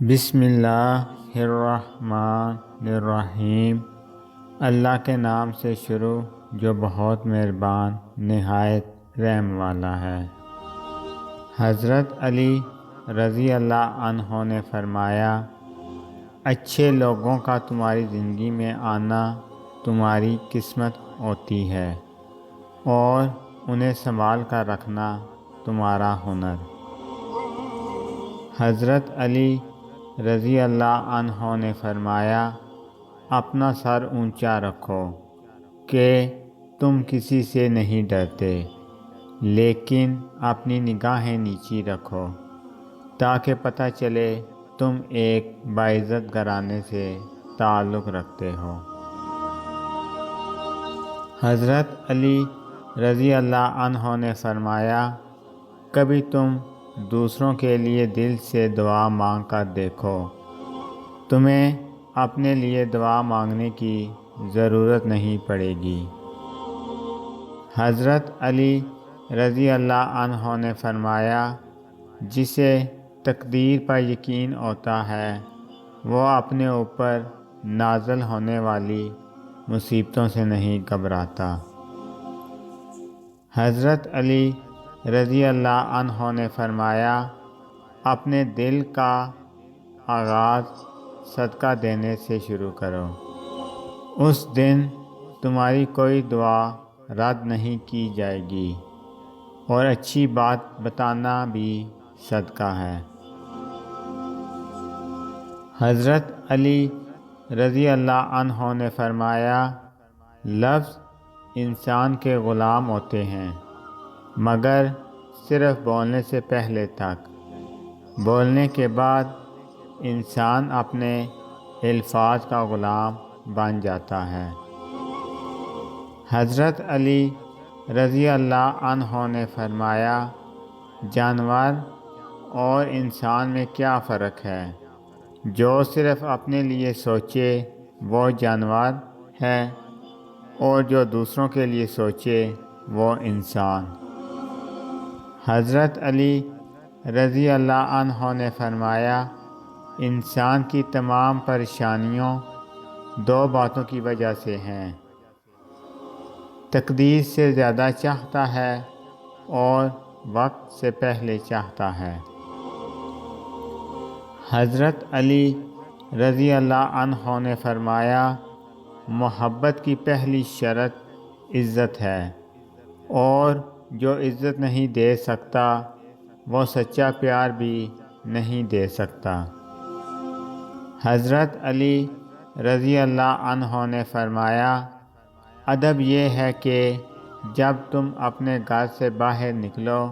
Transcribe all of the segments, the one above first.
بسم اللہ الرحمن الرحیم۔ اللہ کے نام سے شروع جو بہت مہربان نہایت رحم والا ہے۔ حضرت علی رضی اللہ عنہ نے فرمایا، اچھے لوگوں کا تمہاری زندگی میں آنا تمہاری قسمت ہوتی ہے اور انہیں سنبھال کر رکھنا تمہارا ہنر۔ حضرت علی رضی اللہ عنہ نے فرمایا، اپنا سر اونچا رکھو کہ تم کسی سے نہیں ڈرتے، لیکن اپنی نگاہیں نیچی رکھو تاکہ پتہ چلے تم ایک باعزت گھرانے سے تعلق رکھتے ہو۔ حضرت علی رضی اللہ عنہ نے فرمایا، کبھی تم دوسروں کے لیے دل سے دعا مانگ کر دیکھو، تمہیں اپنے لیے دعا مانگنے کی ضرورت نہیں پڑے گی۔ حضرت علی رضی اللہ عنہ نے فرمایا، جسے تقدیر پر یقین ہوتا ہے وہ اپنے اوپر نازل ہونے والی مصیبتوں سے نہیں گھبراتا۔ حضرت علی رضی اللہ عنہ نے فرمایا، اپنے دل کا آغاز صدقہ دینے سے شروع کرو، اس دن تمہاری کوئی دعا رد نہیں کی جائے گی اور اچھی بات بتانا بھی صدقہ ہے۔ حضرت علی رضی اللہ عنہ نے فرمایا، لفظ انسان کے غلام ہوتے ہیں مگر صرف بولنے سے پہلے تک، بولنے کے بعد انسان اپنے الفاظ کا غلام بن جاتا ہے۔ حضرت علی رضی اللہ عنہ نے فرمایا، جانور اور انسان میں کیا فرق ہے؟ جو صرف اپنے لیے سوچے وہ جانور ہے اور جو دوسروں کے لیے سوچے وہ انسان۔ حضرت علی رضی اللہ عنہ نے فرمایا، انسان کی تمام پریشانیوں دو باتوں کی وجہ سے ہیں، تقدیر سے زیادہ چاہتا ہے اور وقت سے پہلے چاہتا ہے۔ حضرت علی رضی اللہ عنہ نے فرمایا، محبت کی پہلی شرط عزت ہے اور جو عزت نہیں دے سکتا وہ سچا پیار بھی نہیں دے سکتا۔ حضرت علی رضی اللہ عنہ نے فرمایا، ادب یہ ہے کہ جب تم اپنے گھر سے باہر نکلو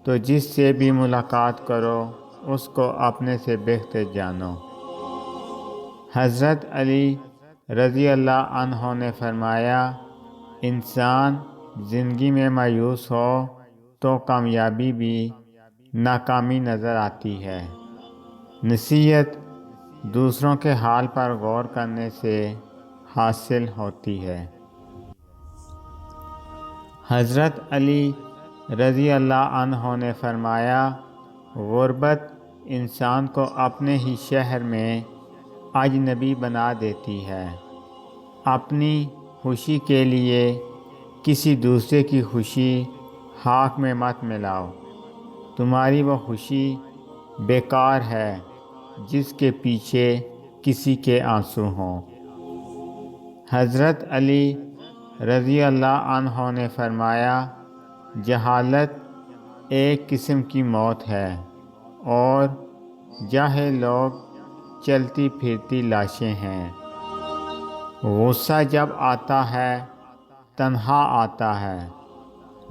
تو جس سے بھی ملاقات کرو اس کو اپنے سے بہتر جانو۔ حضرت علی رضی اللہ عنہ نے فرمایا، انسان زندگی میں مایوس ہو تو کامیابی بھی ناکامی نظر آتی ہے۔ نصیحت دوسروں کے حال پر غور کرنے سے حاصل ہوتی ہے۔ حضرت علی رضی اللہ عنہ نے فرمایا، غربت انسان کو اپنے ہی شہر میں اجنبی بنا دیتی ہے۔ اپنی خوشی کے لیے کسی دوسرے کی خوشی حق میں مت ملاؤ، تمہاری وہ خوشی بیکار ہے جس کے پیچھے کسی کے آنسو ہوں۔ حضرت علی رضی اللہ عنہ نے فرمایا، جہالت ایک قسم کی موت ہے اور جاہل لوگ چلتی پھرتی لاشیں ہیں۔ غصہ جب آتا ہے تنہا آتا ہے،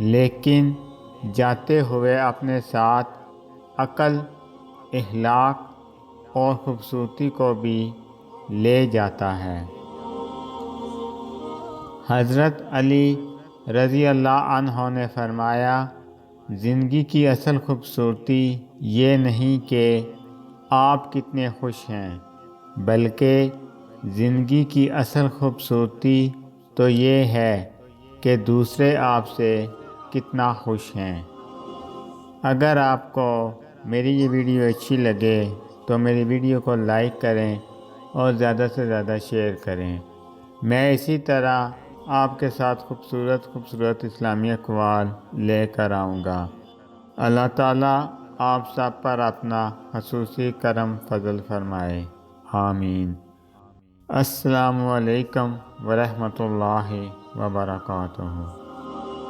لیکن جاتے ہوئے اپنے ساتھ عقل، اخلاق اور خوبصورتی کو بھی لے جاتا ہے۔ حضرت علی رضی اللہ عنہ نے فرمایا، زندگی کی اصل خوبصورتی یہ نہیں کہ آپ کتنے خوش ہیں، بلکہ زندگی کی اصل خوبصورتی تو یہ ہے کہ دوسرے آپ سے کتنا خوش ہیں۔ اگر آپ کو میری یہ ویڈیو اچھی لگے تو میری ویڈیو کو لائک کریں اور زیادہ سے زیادہ شیئر کریں۔ میں اسی طرح آپ کے ساتھ خوبصورت اسلامی اقوال لے کر آؤں گا۔ اللہ تعالیٰ آپ سب پر اپنا خصوصی کرم فضل فرمائے، آمین۔ السلام علیکم ورحمۃ اللہ وبرکاتہ۔